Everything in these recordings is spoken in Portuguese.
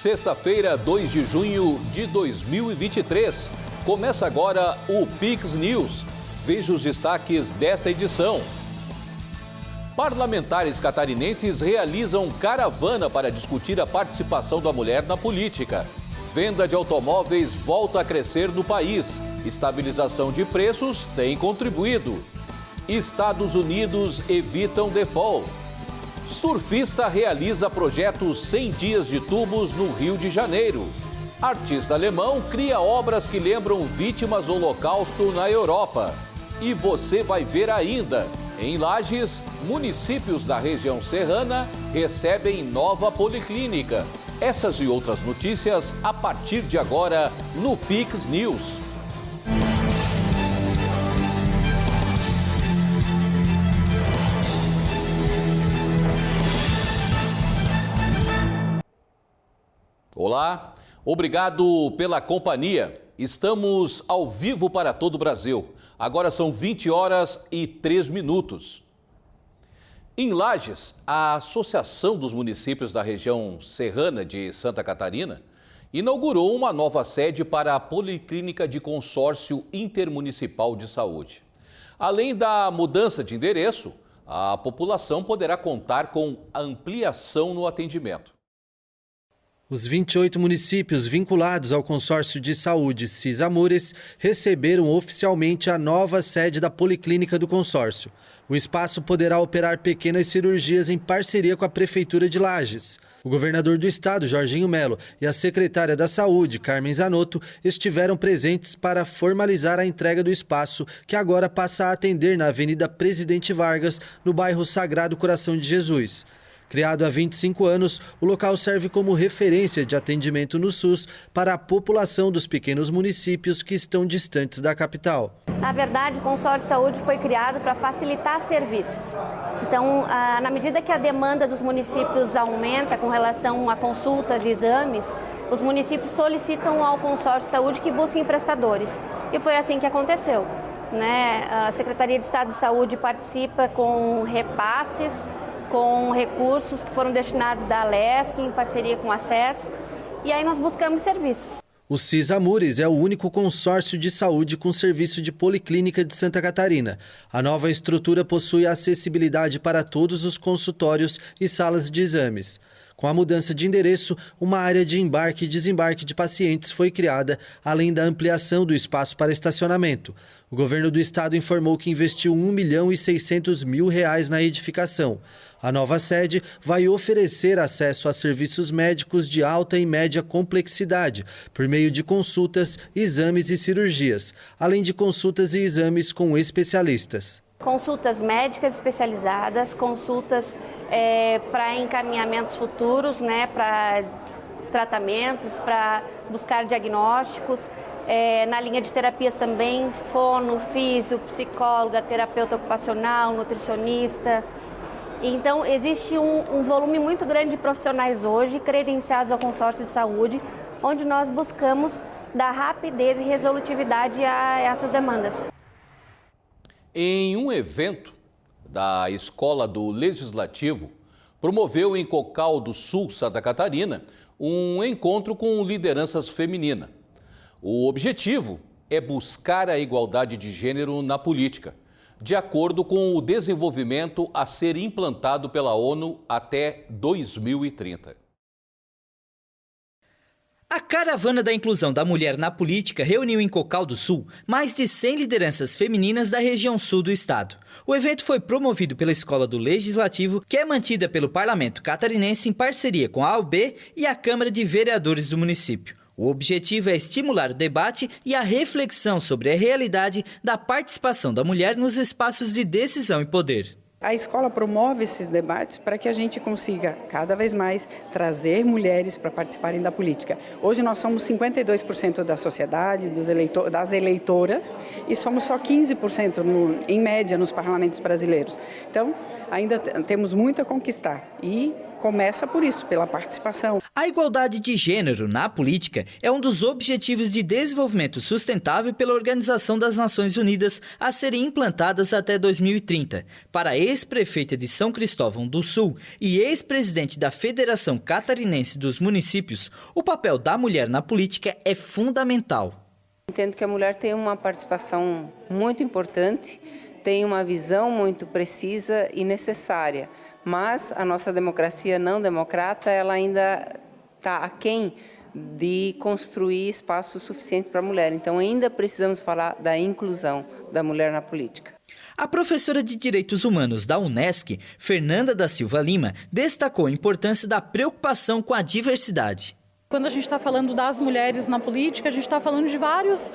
Sexta-feira, 2 de junho de 2023. Começa agora o Pix News. Veja os destaques desta edição. Parlamentares catarinenses realizam caravana para discutir a participação da mulher na política. Venda de automóveis volta a crescer no país. Estabilização de preços tem contribuído. Estados Unidos evitam default. Surfista realiza projeto 100 dias de tubos no Rio de Janeiro. Artista alemão cria obras que lembram vítimas do Holocausto na Europa. E você vai ver ainda, em Lages, municípios da região serrana recebem nova policlínica. Essas e outras notícias a partir de agora no Pix News. Olá, obrigado pela companhia. Estamos ao vivo para todo o Brasil. Agora são 20 horas e 3 minutos. Em Lages, a Associação dos Municípios da região serrana de Santa Catarina inaugurou uma nova sede para a Policlínica de Consórcio Intermunicipal de Saúde. Além da mudança de endereço, a população poderá contar com ampliação no atendimento. Os 28 municípios vinculados ao consórcio de saúde Cisamures receberam oficialmente a nova sede da Policlínica do consórcio. O espaço poderá operar pequenas cirurgias em parceria com a Prefeitura de Lages. O governador do estado, Jorginho Melo, e a secretária da Saúde, Carmen Zanotto, estiveram presentes para formalizar a entrega do espaço, que agora passa a atender na Avenida Presidente Vargas, no bairro Sagrado Coração de Jesus. Criado há 25 anos, o local serve como referência de atendimento no SUS para a população dos pequenos municípios que estão distantes da capital. Na verdade, o consórcio de saúde foi criado para facilitar serviços. Então, na medida que a demanda dos municípios aumenta com relação a consultas e exames, os municípios solicitam ao consórcio de saúde que busquem prestadores. E foi assim que aconteceu, né? A Secretaria de Estado de Saúde participa com repasses, com recursos que foram destinados da Alesc, em parceria com a SES, e aí nós buscamos serviços. O Cisamures é o único consórcio de saúde com serviço de policlínica de Santa Catarina. A nova estrutura possui acessibilidade para todos os consultórios e salas de exames. Com a mudança de endereço, uma área de embarque e desembarque de pacientes foi criada, além da ampliação do espaço para estacionamento. O governo do estado informou que investiu R$1.600.000 na edificação. A nova sede vai oferecer acesso a serviços médicos de alta e média complexidade, por meio de consultas, exames e cirurgias, além de consultas e exames com especialistas. Consultas médicas especializadas, consultas para encaminhamentos futuros, né, para tratamentos, para buscar diagnósticos. Na linha de terapias também, fono, físio, psicóloga, terapeuta ocupacional, nutricionista. Então, existe um volume muito grande de profissionais hoje credenciados ao consórcio de saúde, onde nós buscamos dar rapidez e resolutividade a essas demandas. Em um evento da Escola do Legislativo, promoveu em Cocal do Sul, Santa Catarina, um encontro com lideranças femininas. O objetivo é buscar a igualdade de gênero na política, de acordo com o desenvolvimento a ser implantado pela ONU até 2030. A Caravana da Inclusão da Mulher na Política reuniu em Cocal do Sul mais de 100 lideranças femininas da região sul do estado. O evento foi promovido pela Escola do Legislativo, que é mantida pelo Parlamento Catarinense em parceria com a AUB e a Câmara de Vereadores do município. O objetivo é estimular o debate e a reflexão sobre a realidade da participação da mulher nos espaços de decisão e poder. A escola promove esses debates para que a gente consiga, cada vez mais, trazer mulheres para participarem da política. Hoje nós somos 52% da sociedade, das eleitoras, e somos só 15% em média nos parlamentos brasileiros. Então, ainda temos muito a conquistar e começa por isso, pela participação. A igualdade de gênero na política é um dos objetivos de desenvolvimento sustentável pela Organização das Nações Unidas a serem implantadas até 2030. Para a ex-prefeita de São Cristóvão do Sul e ex-presidente da Federação Catarinense dos Municípios, o papel da mulher na política é fundamental. Entendo que a mulher tem uma participação muito importante, tem uma visão muito precisa e necessária, mas a nossa democracia não democrata, ela ainda está aquém de construir espaço suficiente para a mulher. Então ainda precisamos falar da inclusão da mulher na política. A professora de Direitos Humanos da Unesc, Fernanda da Silva Lima, destacou a importância da preocupação com a diversidade. Quando a gente está falando das mulheres na política, a gente está falando de várias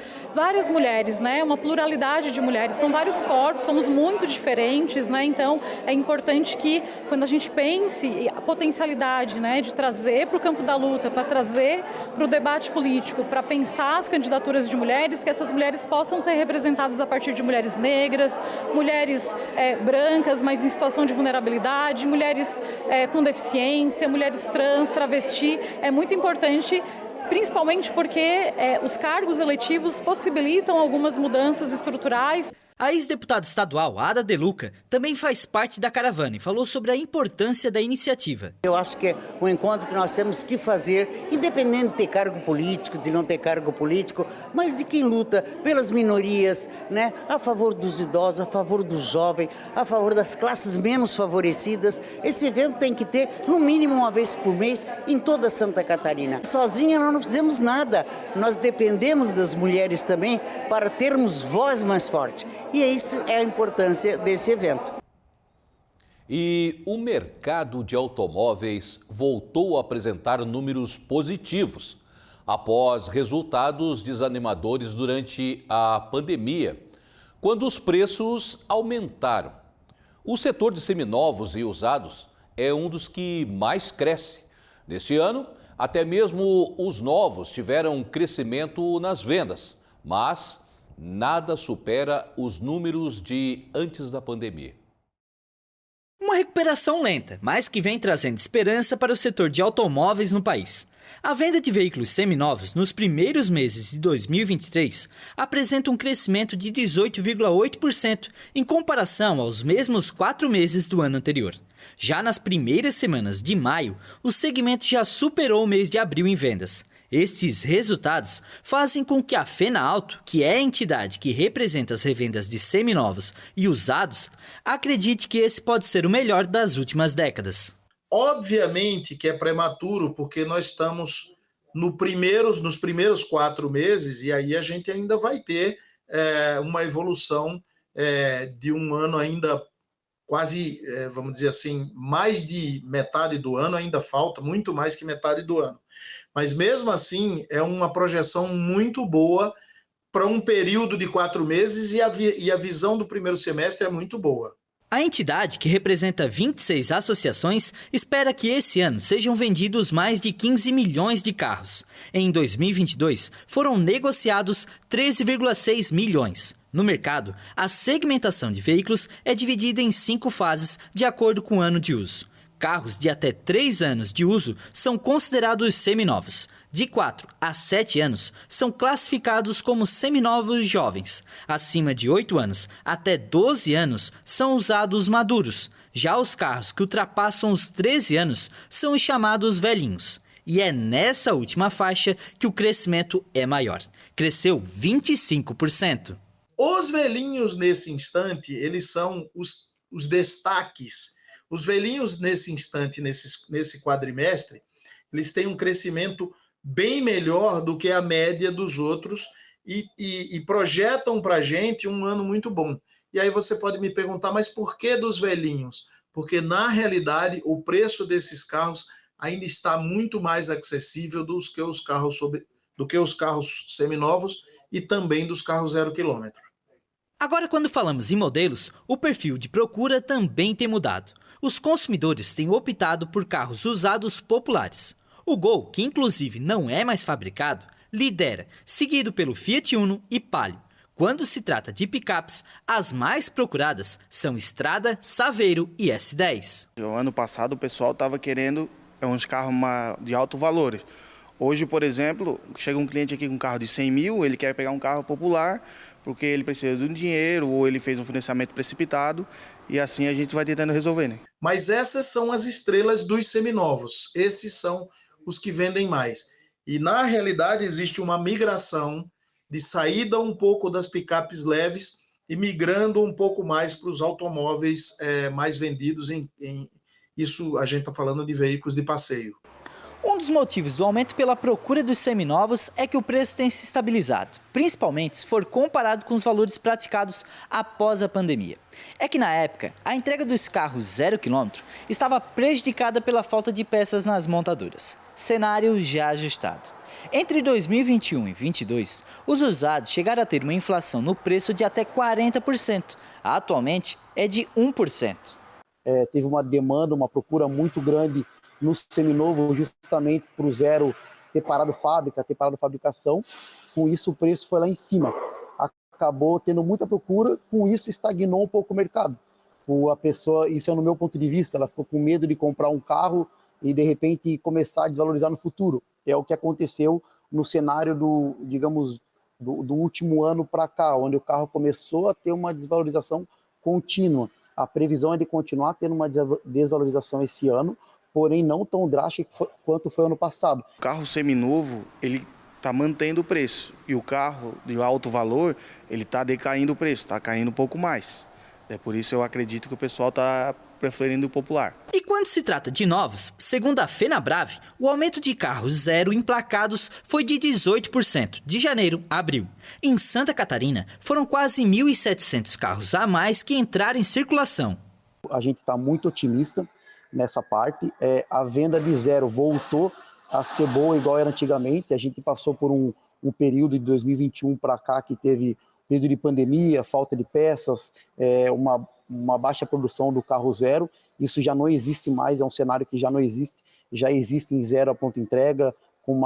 mulheres, né? Uma pluralidade de mulheres, são vários corpos, somos muito diferentes, né? Então é importante que quando a gente pense a potencialidade, né, de trazer para o campo da luta, para trazer para o debate político, para pensar as candidaturas de mulheres, que essas mulheres possam ser representadas a partir de mulheres negras, mulheres brancas, mas em situação de vulnerabilidade, mulheres com deficiência, mulheres trans, travesti, é muito importante. Principalmente porque os cargos eletivos possibilitam algumas mudanças estruturais. A ex-deputada estadual Ada De Luca também faz parte da caravana e falou sobre a importância da iniciativa. Eu acho que é um encontro que nós temos que fazer, independente de ter cargo político, de não ter cargo político, mas de quem luta pelas minorias, né? A favor dos idosos, a favor do jovem, a favor das classes menos favorecidas. Esse evento tem que ter, no mínimo, uma vez por mês em toda Santa Catarina. Sozinha nós não fizemos nada, nós dependemos das mulheres também para termos voz mais forte. E isso é a importância desse evento. E o mercado de automóveis voltou a apresentar números positivos após resultados desanimadores durante a pandemia, quando os preços aumentaram. O setor de seminovos e usados é um dos que mais cresce. Neste ano, até mesmo os novos tiveram um crescimento nas vendas, mas nada supera os números de antes da pandemia. Uma recuperação lenta, mas que vem trazendo esperança para o setor de automóveis no país. A venda de veículos seminovos nos primeiros meses de 2023 apresenta um crescimento de 18,8% em comparação aos mesmos 4 meses do ano anterior. Já nas primeiras semanas de maio, o segmento já superou o mês de abril em vendas. Estes resultados fazem com que a Fenauto, que é a entidade que representa as revendas de seminovos e usados, acredite que esse pode ser o melhor das últimas décadas. Obviamente que é prematuro, porque nós estamos nos primeiros 4 meses e aí a gente ainda vai ter uma evolução de um ano ainda quase, vamos dizer assim, mais de metade do ano, ainda falta muito mais que metade do ano. Mas mesmo assim é uma projeção muito boa para um período de 4 meses e a visão do primeiro semestre é muito boa. A entidade, que representa 26 associações, espera que esse ano sejam vendidos mais de 15 milhões de carros. Em 2022, foram negociados 13,6 milhões. No mercado, a segmentação de veículos é dividida em 5 fases, de acordo com o ano de uso. Carros de até 3 anos de uso são considerados seminovos. De 4 a 7 anos são classificados como seminovos jovens. Acima de 8 anos até 12 anos são usados maduros. Já os carros que ultrapassam os 13 anos são os chamados velhinhos. E é nessa última faixa que o crescimento é maior. Cresceu 25%. Os velhinhos, nesse instante, eles são os destaques. Os velhinhos, nesse instante, nesse quadrimestre, eles têm um crescimento bem melhor do que a média dos outros e projetam para a gente um ano muito bom. E aí você pode me perguntar, mas por que dos velhinhos? Porque, na realidade, o preço desses carros ainda está muito mais acessível do que os carros seminovos e também dos carros 0 km. Agora, quando falamos em modelos, o perfil de procura também tem mudado. Os consumidores têm optado por carros usados populares. O Gol, que inclusive não é mais fabricado, lidera, seguido pelo Fiat Uno e Palio. Quando se trata de picapes, as mais procuradas são Estrada, Saveiro e S10. No ano passado o pessoal estava querendo uns carros de alto valor. Hoje, por exemplo, chega um cliente aqui com um carro de 100 mil, ele quer pegar um carro popular porque ele precisa de um dinheiro ou ele fez um financiamento precipitado e assim a gente vai tentando resolver, né? Mas essas são as estrelas dos seminovos. Esses são os que vendem mais. E na realidade existe uma migração de saída um pouco das picapes leves e migrando um pouco mais para os automóveis mais vendidos. Isso a gente está falando de veículos de passeio. Um dos motivos do aumento pela procura dos seminovos é que o preço tem se estabilizado, principalmente se for comparado com os valores praticados após a pandemia. É que na época, a entrega dos carros 0 km estava prejudicada pela falta de peças nas montadoras. Cenário já ajustado. Entre 2021 e 2022, os usados chegaram a ter uma inflação no preço de até 40%. Atualmente é de 1%. Teve uma demanda, uma procura muito grande no seminovo, justamente para o zero ter parado fábrica, ter parado fabricação. Com isso, o preço foi lá em cima. Acabou tendo muita procura, com isso estagnou um pouco o mercado. A pessoa, isso é no meu ponto de vista, ela ficou com medo de comprar um carro e, de repente, começar a desvalorizar no futuro. É o que aconteceu no cenário do último ano para cá, onde o carro começou a ter uma desvalorização contínua. A previsão é de continuar tendo uma desvalorização esse ano, porém não tão drástica quanto foi ano passado. O carro seminovo, ele está mantendo o preço, e o carro de alto valor, ele está decaindo o preço, está caindo um pouco mais. É por isso eu acredito que o pessoal está preferindo o popular. E quando se trata de novos, segundo a FenaBrave, o aumento de carros zero emplacados foi de 18% de janeiro a abril. Em Santa Catarina, foram quase 1.700 carros a mais que entraram em circulação. A gente está muito otimista nessa parte. A venda de zero voltou a ser boa igual era antigamente. A gente passou por um período de 2021 para cá que teve período de pandemia, falta de peças, uma baixa produção do carro zero. Isso já não existe mais, é um cenário que já não existe. Já existe em zero a pronta entrega, com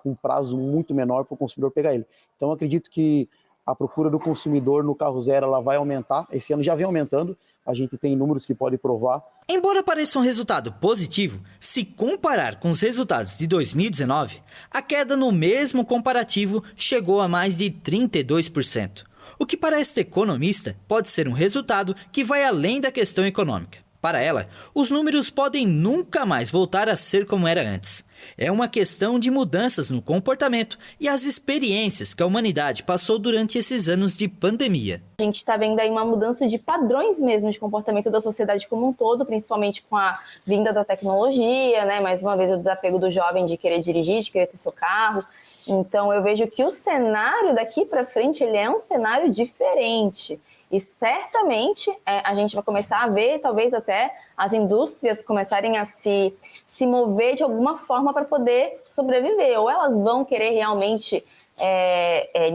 um prazo muito menor para o consumidor pegar ele. Então, eu acredito que a procura do consumidor no carro zero ela vai aumentar. Esse ano já vem aumentando, a gente tem números que podem provar. Embora pareça um resultado positivo, se comparar com os resultados de 2019, a queda no mesmo comparativo chegou a mais de 32%. O que para esta economista pode ser um resultado que vai além da questão econômica. Para ela, os números podem nunca mais voltar a ser como era antes. É uma questão de mudanças no comportamento e as experiências que a humanidade passou durante esses anos de pandemia. A gente está vendo aí uma mudança de padrões mesmo de comportamento da sociedade como um todo, principalmente com a vinda da tecnologia, né? Mais uma vez o desapego do jovem de querer dirigir, de querer ter seu carro. Então eu vejo que o cenário daqui para frente ele é um cenário diferente. E certamente a gente vai começar a ver, talvez até as indústrias começarem a se mover de alguma forma para poder sobreviver. Ou elas vão querer realmente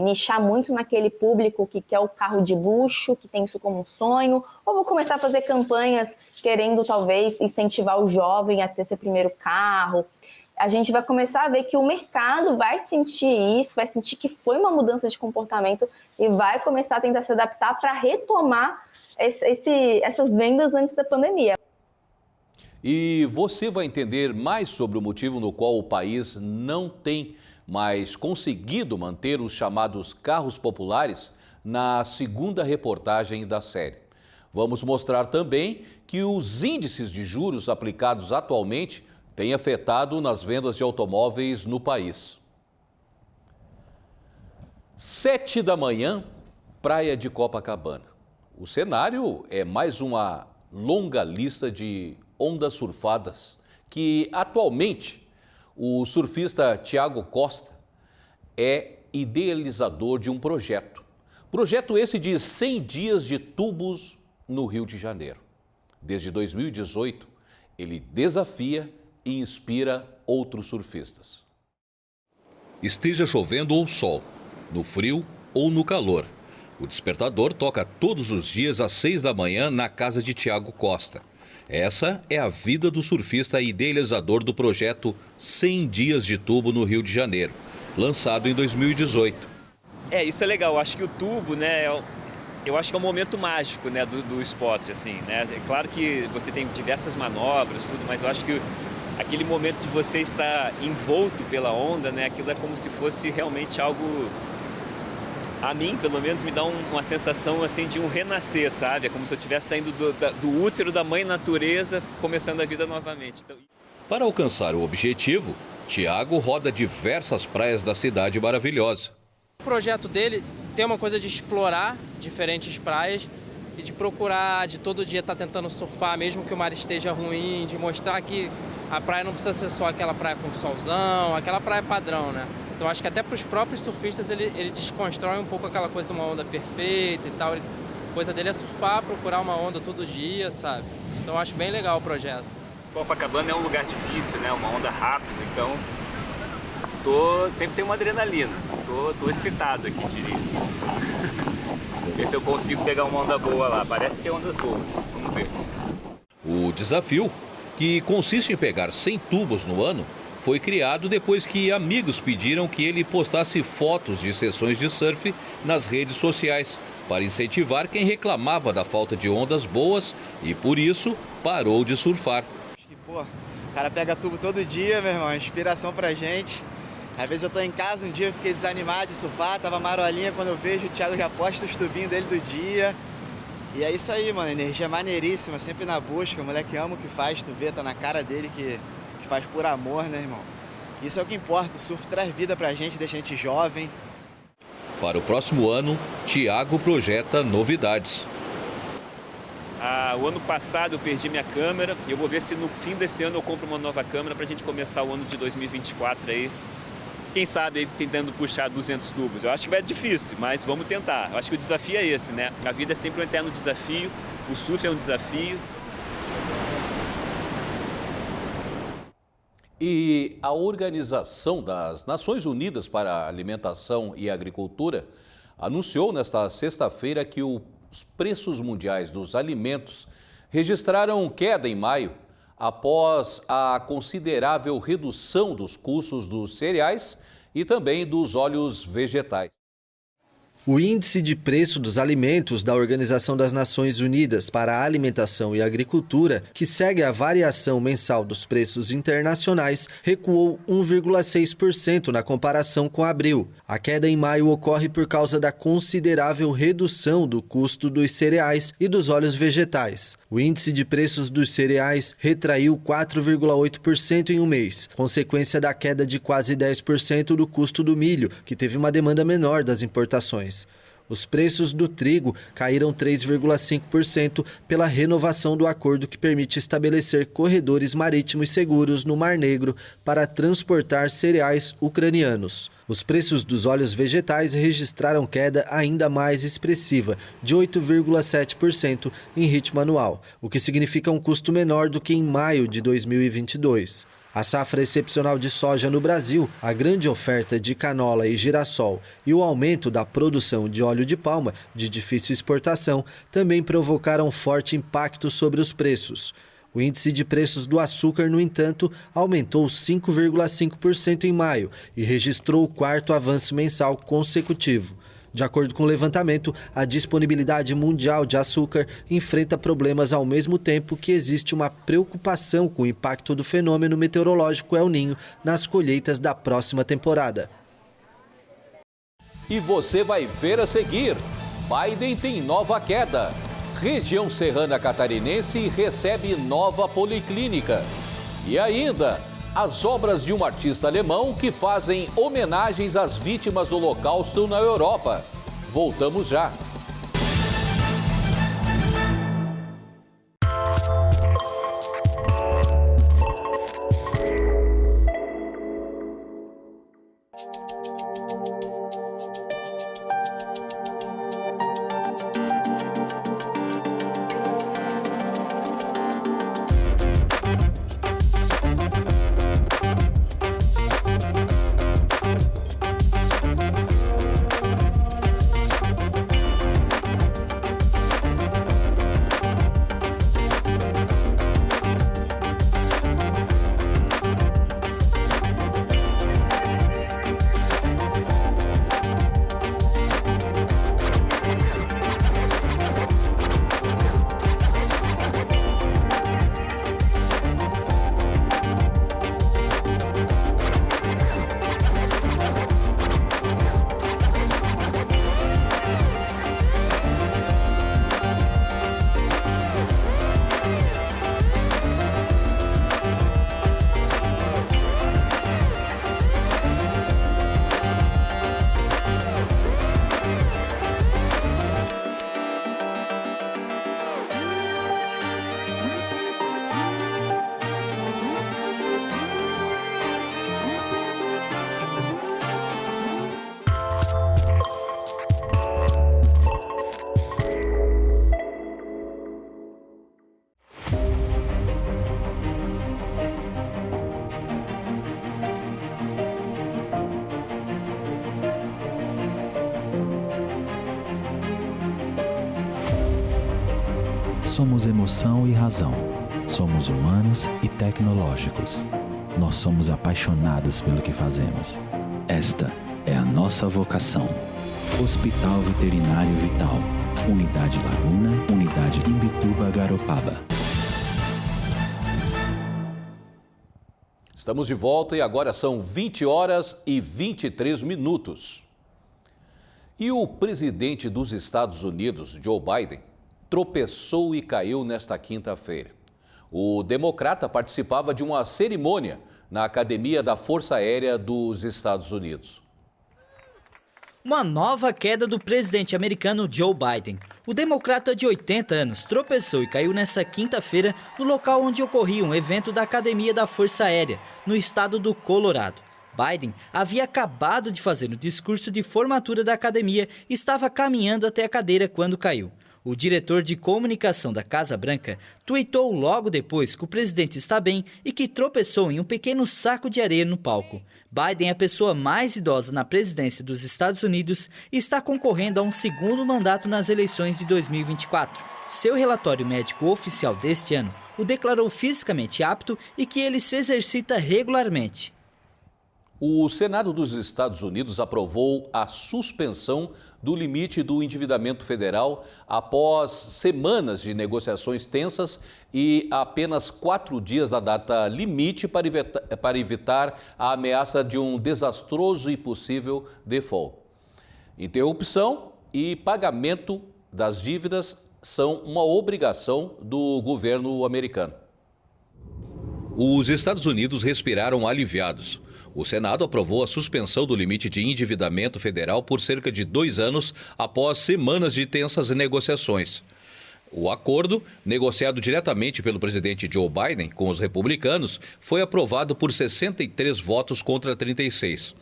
nichar muito naquele público que quer o carro de luxo, que tem isso como um sonho, ou vão começar a fazer campanhas querendo talvez incentivar o jovem a ter seu primeiro carro. A gente vai começar a ver que o mercado vai sentir isso, vai sentir que foi uma mudança de comportamento e vai começar a tentar se adaptar para retomar essas vendas antes da pandemia. E você vai entender mais sobre o motivo no qual o país não tem mais conseguido manter os chamados carros populares na segunda reportagem da série. Vamos mostrar também que os índices de juros aplicados atualmente tem afetado nas vendas de automóveis no país. 7 da manhã, praia de Copacabana. O cenário é mais uma longa lista de ondas surfadas que atualmente o surfista Thiago Costa é idealizador de um projeto. Projeto esse de 100 dias de tubos no Rio de Janeiro. Desde 2018, ele desafia e inspira outros surfistas. Esteja chovendo ou sol, no frio ou no calor, o despertador toca todos os dias às 6 da manhã na casa de Thiago Costa. Essa é a vida do surfista idealizador do projeto 100 dias de tubo no Rio de Janeiro, lançado em 2018. Isso é legal. Eu acho que o tubo, né, eu acho que é um momento mágico, né, do esporte, assim, né? É claro que você tem diversas manobras, tudo, mas eu acho que aquele momento de você estar envolto pela onda, né, aquilo é como se fosse realmente algo, a mim, pelo menos, me dá uma sensação, assim, de um renascer, sabe? É como se eu estivesse saindo do útero da mãe natureza, começando a vida novamente. Então... Para alcançar o objetivo, Thiago roda diversas praias da cidade maravilhosa. O projeto dele tem uma coisa de explorar diferentes praias e de procurar, de todo dia estar tentando surfar, mesmo que o mar esteja ruim, de mostrar que a praia não precisa ser só aquela praia com solzão, aquela praia padrão, né? Então acho que até para os próprios surfistas ele desconstrói um pouco aquela coisa de uma onda perfeita e tal. A coisa dele é surfar, procurar uma onda todo dia, sabe? Então acho bem legal o projeto. Copacabana é um lugar difícil, né? Uma onda rápida, então sempre tem uma adrenalina. Tô excitado aqui, diria. Ver se eu consigo pegar uma onda boa lá. Parece que é ondas boas. Vamos ver. O desafio, que consiste em pegar 100 tubos no ano, foi criado depois que amigos pediram que ele postasse fotos de sessões de surf nas redes sociais, para incentivar quem reclamava da falta de ondas boas e, por isso, parou de surfar. Pô, o cara pega tubo todo dia, meu irmão, inspiração pra gente. Às vezes eu tô em casa, um dia eu fiquei desanimado de surfar, tava marolinha, quando eu vejo o Thiago já posta os tubinhos dele do dia. E é isso aí, mano, energia maneiríssima, sempre na busca, o moleque ama o que faz, tu vê, tá na cara dele que faz por amor, né, irmão? Isso é o que importa, o surf traz vida pra gente, deixa a gente jovem. Para o próximo ano, Thiago projeta novidades. O ano passado eu perdi minha câmera e eu vou ver se no fim desse ano eu compro uma nova câmera pra gente começar o ano de 2024 aí. Quem sabe tentando puxar 200 tubos. Eu acho que vai ser difícil, mas vamos tentar. Eu acho que o desafio é esse, né? A vida é sempre um eterno desafio, o surf é um desafio. E a Organização das Nações Unidas para a Alimentação e Agricultura anunciou nesta sexta-feira que os preços mundiais dos alimentos registraram queda em maio, após a considerável redução dos custos dos cereais e também dos óleos vegetais. O Índice de Preço dos Alimentos da Organização das Nações Unidas para a Alimentação e Agricultura, que segue a variação mensal dos preços internacionais, recuou 1,6% na comparação com abril. A queda em maio ocorre por causa da considerável redução do custo dos cereais e dos óleos vegetais. O índice de preços dos cereais retraiu 4,8% em um mês, consequência da queda de quase 10% do custo do milho, que teve uma demanda menor das importações. Os preços do trigo caíram 3,5% pela renovação do acordo que permite estabelecer corredores marítimos seguros no Mar Negro para transportar cereais ucranianos. Os preços dos óleos vegetais registraram queda ainda mais expressiva, de 8,7% em ritmo anual, o que significa um custo menor do que em maio de 2022. A safra excepcional de soja no Brasil, a grande oferta de canola e girassol e o aumento da produção de óleo de palma de difícil exportação também provocaram forte impacto sobre os preços. O índice de preços do açúcar, no entanto, aumentou 5,5% em maio e registrou o quarto avanço mensal consecutivo. De acordo com o levantamento, a disponibilidade mundial de açúcar enfrenta problemas ao mesmo tempo que existe uma preocupação com o impacto do fenômeno meteorológico El Niño nas colheitas da próxima temporada. E você vai ver a seguir: Biden tem nova queda. Região serrana catarinense recebe nova policlínica. E ainda, as obras de um artista alemão que fazem homenagens às vítimas do Holocausto na Europa. Voltamos já. somos emoção e razão. Somos humanos e tecnológicos. Nós somos apaixonados pelo que fazemos. Esta é a nossa vocação. Hospital Veterinário Vital. Unidade Laguna, Unidade Imbituba, Garopaba. Estamos de volta e agora são 20 horas e 23 minutos. E o presidente dos Estados Unidos, Joe Biden, tropeçou e caiu nesta quinta-feira. O democrata participava de uma cerimônia na Academia da Força Aérea dos Estados Unidos. Uma nova queda do presidente americano Joe Biden. O democrata de 80 anos tropeçou e caiu nessa quinta-feira no local onde ocorria um evento da Academia da Força Aérea, no estado do Colorado. Biden havia acabado de fazer o discurso de formatura da academia e estava caminhando até a cadeira quando caiu. O diretor de comunicação da Casa Branca tuitou logo depois que o presidente está bem e que tropeçou em um pequeno saco de areia no palco. Biden é a pessoa mais idosa na presidência dos Estados Unidos e está concorrendo a um segundo mandato nas eleições de 2024. Seu relatório médico oficial deste ano o declarou fisicamente apto e que ele se exercita regularmente. O Senado dos Estados Unidos aprovou a suspensão do limite do endividamento federal após semanas de negociações tensas e apenas 4 dias da data limite para evitar a ameaça de um desastroso e possível default. Interrupção e pagamento das dívidas são uma obrigação do governo americano. Os Estados Unidos respiraram aliviados. O Senado aprovou a suspensão do limite de endividamento federal por cerca de 2 anos após semanas de tensas negociações. O acordo, negociado diretamente pelo presidente Joe Biden com os republicanos, foi aprovado por 63 votos contra 36.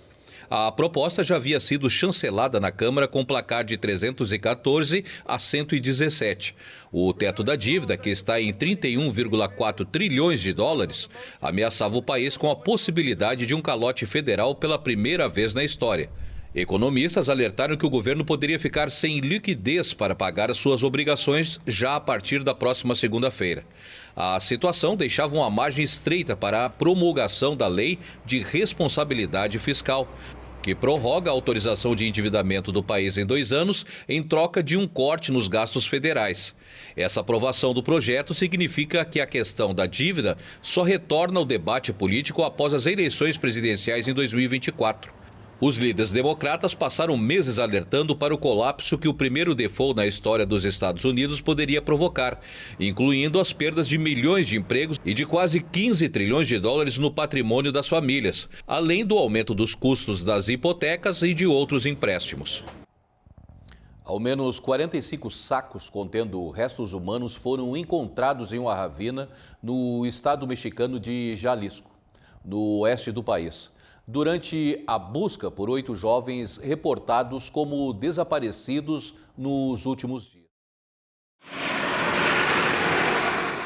A proposta já havia sido chancelada na Câmara com placar de 314 a 117. O teto da dívida, que está em 31,4 trilhões de dólares, ameaçava o país com a possibilidade de um calote federal pela primeira vez na história. Economistas alertaram que o governo poderia ficar sem liquidez para pagar as suas obrigações já a partir da próxima segunda-feira. A situação deixava uma margem estreita para a promulgação da Lei de Responsabilidade Fiscal, que prorroga a autorização de endividamento do país em 2 anos em troca de um corte nos gastos federais. Essa aprovação do projeto significa que a questão da dívida só retorna ao debate político após as eleições presidenciais em 2024. Os líderes democratas passaram meses alertando para o colapso que o primeiro default na história dos Estados Unidos poderia provocar, incluindo as perdas de milhões de empregos e de quase 15 trilhões de dólares no patrimônio das famílias, além do aumento dos custos das hipotecas e de outros empréstimos. Ao menos 45 sacos contendo restos humanos foram encontrados em uma ravina no estado mexicano de Jalisco, no oeste do país, durante a busca por 8 jovens reportados como desaparecidos nos últimos dias.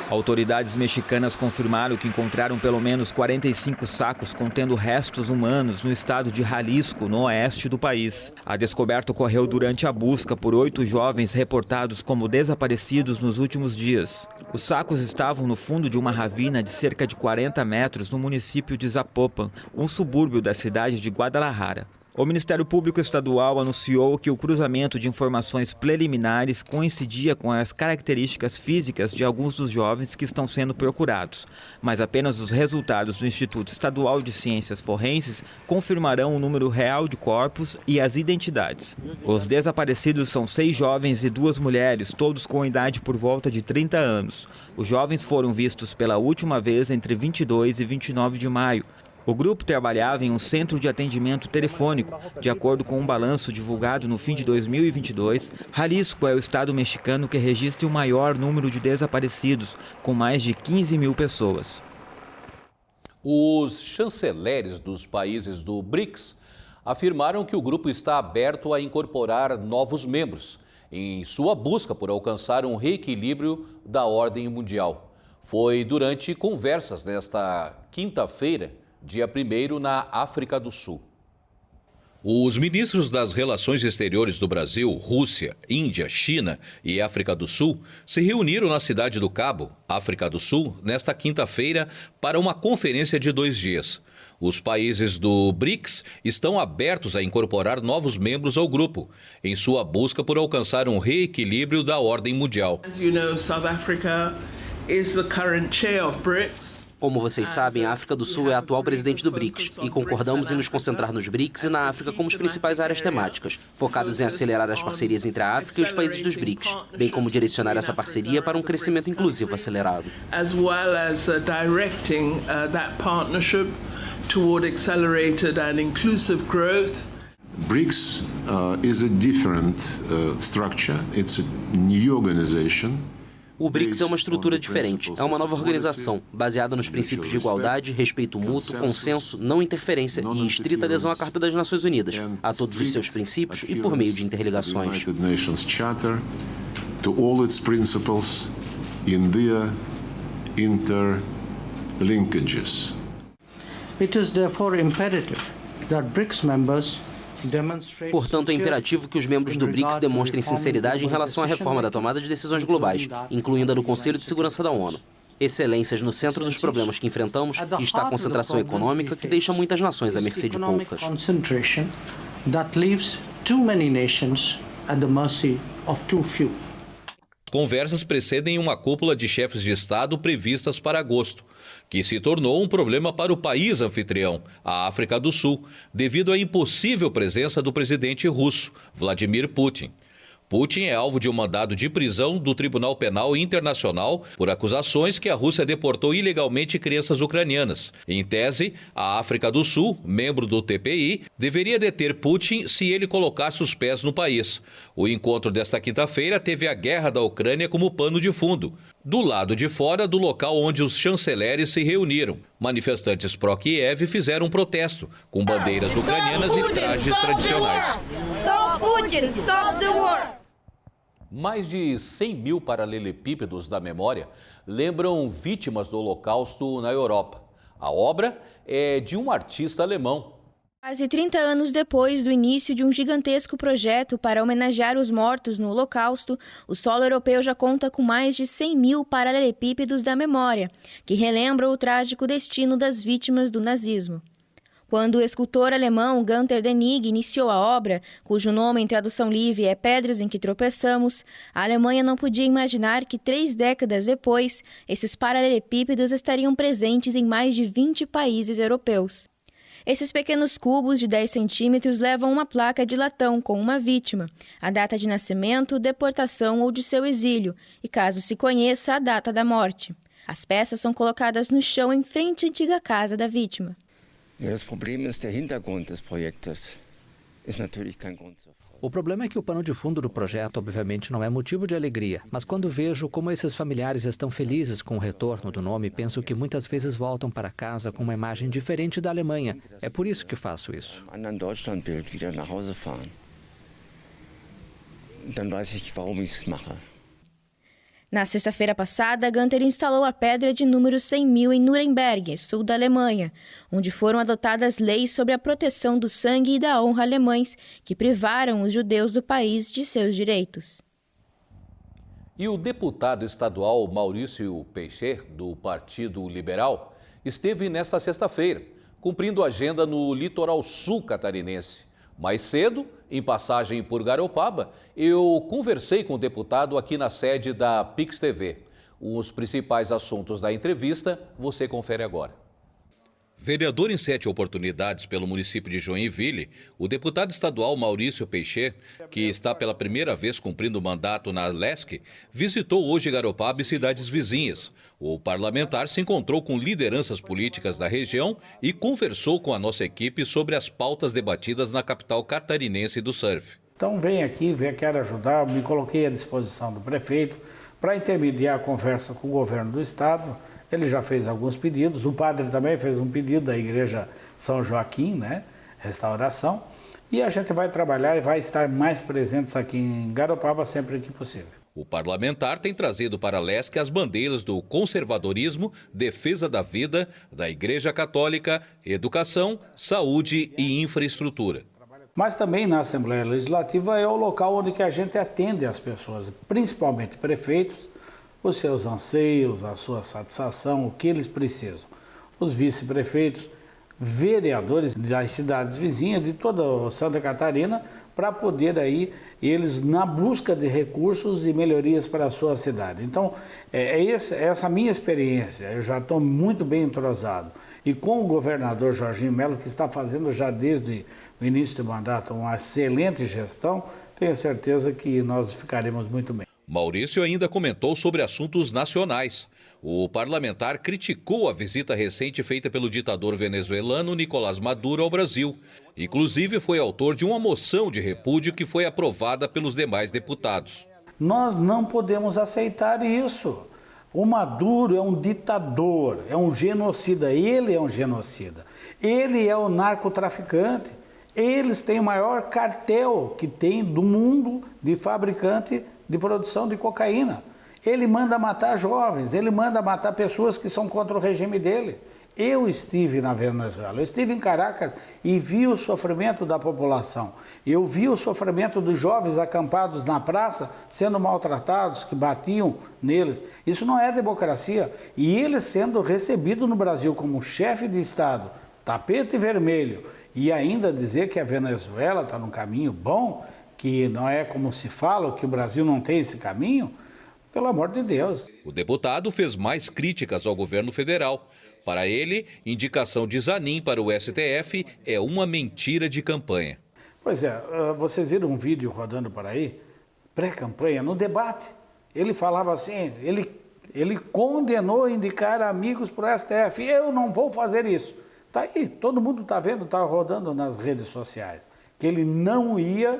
Autoridades mexicanas confirmaram que encontraram pelo menos 45 sacos contendo restos humanos no estado de Jalisco, no oeste do país. A descoberta ocorreu durante a busca por 8 jovens reportados como desaparecidos nos últimos dias. Os sacos estavam no fundo de uma ravina de cerca de 40 metros no município de Zapopan, um subúrbio da cidade de Guadalajara. O Ministério Público Estadual anunciou que o cruzamento de informações preliminares coincidia com as características físicas de alguns dos jovens que estão sendo procurados, mas apenas os resultados do Instituto Estadual de Ciências Forenses confirmarão o número real de corpos e as identidades. Os desaparecidos são 6 jovens e 2 mulheres, todos com idade por volta de 30 anos. Os jovens foram vistos pela última vez entre 22 e 29 de maio. O grupo trabalhava em um centro de atendimento telefônico. De acordo com um balanço divulgado no fim de 2022, Jalisco é o estado mexicano que registra o maior número de desaparecidos, com mais de 15 mil pessoas. Os chanceleres dos países do BRICS afirmaram que o grupo está aberto a incorporar novos membros, em sua busca por alcançar um reequilíbrio da ordem mundial. Foi durante conversas nesta quinta-feira, dia 1º, na África do Sul. Os ministros das Relações Exteriores do Brasil, Rússia, Índia, China e África do Sul se reuniram na cidade do Cabo, África do Sul, nesta quinta-feira para uma conferência de 2 dias. Os países do BRICS estão abertos a incorporar novos membros ao grupo, em sua busca por alcançar um reequilíbrio da ordem mundial. Como vocês sabem, a África do Sul é a atual presidente do BRICS e concordamos em nos concentrar nos BRICS e na África como as principais áreas temáticas, focadas em acelerar as parcerias entre a África e os países dos BRICS, bem como direcionar essa parceria para um crescimento inclusivo acelerado. BRICS is a different structure. It's a new organization. O BRICS é uma estrutura diferente, é uma nova organização, baseada nos princípios de igualdade, respeito mútuo, consenso, não interferência e estrita adesão à Carta das Nações Unidas, a todos os seus princípios e por meio de interligações. It is therefore imperative that BRICS members. Portanto, é imperativo que os membros do BRICS demonstrem sinceridade em relação à reforma da tomada de decisões globais, incluindo a do Conselho de Segurança da ONU. Excelências no centro dos problemas que enfrentamos está a concentração econômica que deixa muitas nações à mercê de poucas. Conversas precedem uma cúpula de chefes de Estado previstas para agosto, que se tornou um problema para o país anfitrião, a África do Sul, devido à impossível presença do presidente russo, Vladimir Putin. Putin é alvo de um mandado de prisão do Tribunal Penal Internacional por acusações que a Rússia deportou ilegalmente crianças ucranianas. Em tese, a África do Sul, membro do TPI, deveria deter Putin se ele colocasse os pés no país. O encontro desta quinta-feira teve a guerra da Ucrânia como pano de fundo, do lado de fora do local onde os chanceleres se reuniram. Manifestantes pró-Kiev fizeram um protesto, com bandeiras ucranianas e trajes tradicionais. Stop Putin! Stop the war! Mais de 100 mil paralelepípedos da memória lembram vítimas do Holocausto na Europa. A obra é de um artista alemão. Quase 30 anos depois do início de um gigantesco projeto para homenagear os mortos no Holocausto, o solo europeu já conta com mais de 100 mil paralelepípedos da memória, que relembram o trágico destino das vítimas do nazismo. Quando o escultor alemão Günter Denig iniciou a obra, cujo nome em tradução livre é Pedras em que Tropeçamos, a Alemanha não podia imaginar que 3 décadas depois, esses paralelepípedos estariam presentes em mais de 20 países europeus. Esses pequenos cubos de 10 centímetros levam uma placa de latão com uma vítima, a data de nascimento, deportação ou de seu exílio, e caso se conheça, a data da morte. As peças são colocadas no chão em frente à antiga casa da vítima. O problema é que o pano de fundo do projeto obviamente não é motivo de alegria, mas quando vejo como esses familiares estão felizes com o retorno do nome, penso que muitas vezes voltam para casa com uma imagem diferente da Alemanha. É por isso que faço isso. Na sexta-feira passada, Günter instalou a pedra de número 100.000 em Nuremberg, sul da Alemanha, onde foram adotadas leis sobre a proteção do sangue e da honra alemães, que privaram os judeus do país de seus direitos. E o deputado estadual Maurício Peixer, do Partido Liberal, esteve nesta sexta-feira, cumprindo agenda no litoral sul catarinense. Mais cedo, em passagem por Garopaba, eu conversei com o deputado aqui na sede da Pix TV. Os principais assuntos da entrevista você confere agora. Vereador em 7 oportunidades pelo município de Joinville, o deputado estadual Maurício Peixer, que está pela primeira vez cumprindo o mandato na LESC, visitou hoje Garopaba e cidades vizinhas. O parlamentar se encontrou com lideranças políticas da região e conversou com a nossa equipe sobre as pautas debatidas na capital catarinense do surf. Então vem aqui, quero ajudar, me coloquei à disposição do prefeito para intermediar a conversa com o governo do estado. Ele já fez alguns pedidos, o padre também fez um pedido da igreja São Joaquim, restauração, e a gente vai trabalhar e vai estar mais presentes aqui em Garopaba sempre que possível. O parlamentar tem trazido para a LESC as bandeiras do conservadorismo, defesa da vida, da Igreja Católica, educação, saúde e infraestrutura. Mas também na Assembleia Legislativa é o local onde que a gente atende as pessoas, principalmente prefeitos, os seus anseios, a sua satisfação, o que eles precisam. Os vice-prefeitos, vereadores das cidades vizinhas de toda Santa Catarina, para poder aí, eles na busca de recursos e melhorias para a sua cidade. Então, essa minha experiência, eu já estou muito bem entrosado. E com o governador Jorginho Melo, que está fazendo já desde o início do mandato uma excelente gestão, tenho certeza que nós ficaremos muito bem. Maurício ainda comentou sobre assuntos nacionais. O parlamentar criticou a visita recente feita pelo ditador venezuelano Nicolás Maduro ao Brasil. Inclusive foi autor de uma moção de repúdio que foi aprovada pelos demais deputados. Nós não podemos aceitar isso. O Maduro é um ditador, é um genocida, ele é um genocida. Ele é o narcotraficante. Eles têm o maior cartel que tem do mundo de fabricante de produção de cocaína. Ele manda matar jovens, ele manda matar pessoas que são contra o regime dele. Eu estive na Venezuela, eu estive em Caracas e vi o sofrimento da população. Eu vi o sofrimento dos jovens acampados na praça, sendo maltratados, que batiam neles. Isso não é democracia. E ele sendo recebido no Brasil como chefe de Estado, tapete vermelho, e ainda dizer que a Venezuela está num caminho bom, que não é como se fala, que o Brasil não tem esse caminho, pelo amor de Deus. O deputado fez mais críticas ao governo federal. Para ele, indicação de Zanin para o STF é uma mentira de campanha. Pois é, vocês viram um vídeo rodando por aí, pré-campanha, no debate. Ele falava assim, ele condenou indicar amigos para o STF. Eu não vou fazer isso. Está aí, todo mundo está vendo, está rodando nas redes sociais, que ele não ia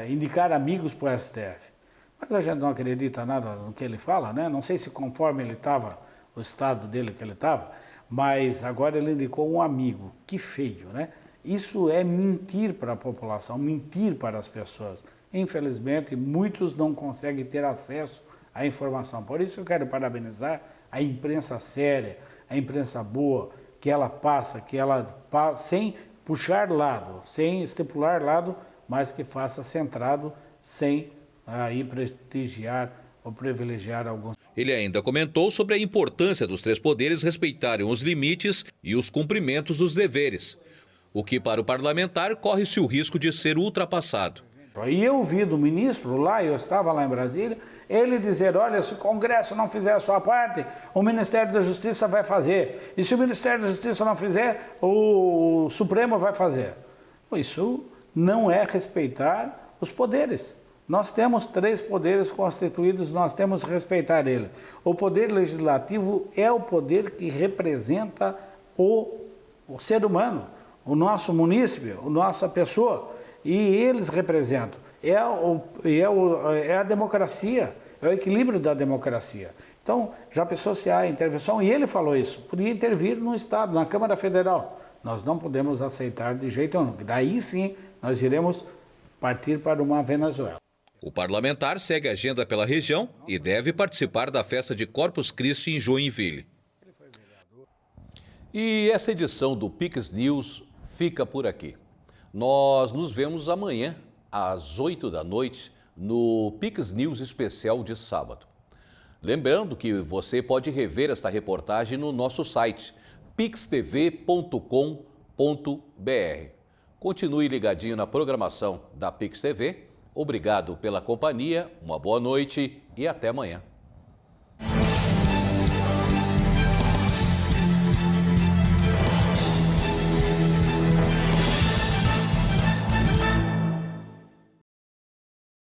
indicar amigos para o STF. Mas a gente não acredita nada no que ele fala, né? Não sei se conforme ele estava, o estado dele que ele estava, mas agora ele indicou um amigo. Que feio, né? Isso é mentir para a população, mentir para as pessoas. Infelizmente, muitos não conseguem ter acesso à informação. Por isso eu quero parabenizar a imprensa séria, a imprensa boa, que ela passa, sem puxar lado, sem estipular lado, mas que faça centrado, sem aí prestigiar ou privilegiar alguns. Ele ainda comentou sobre a importância dos três poderes respeitarem os limites e os cumprimentos dos deveres, o que para o parlamentar corre-se o risco de ser ultrapassado. E eu vi do ministro lá, eu estava lá em Brasília, ele dizer, olha, se o Congresso não fizer a sua parte, o Ministério da Justiça vai fazer. E se o Ministério da Justiça não fizer, o Supremo vai fazer. Isso não é respeitar os poderes. Nós temos três poderes constituídos, nós temos que respeitar ele. O poder legislativo é o poder que representa o ser humano, o nosso munícipe, a nossa pessoa. E eles representam. É a democracia, é o equilíbrio da democracia. Então, já pensou se há intervenção? E ele falou isso, podia intervir no Estado, na Câmara Federal. Nós não podemos aceitar de jeito nenhum. Daí sim, nós iremos partir para uma Venezuela. O parlamentar segue a agenda pela região e deve participar da festa de Corpus Christi em Joinville. E essa edição do Pix News fica por aqui. Nós nos vemos amanhã, às 8 da noite, no Pix News especial de sábado. Lembrando que você pode rever esta reportagem no nosso site, pixtv.com.br. Continue ligadinho na programação da Pix TV. Obrigado pela companhia, uma boa noite e até amanhã.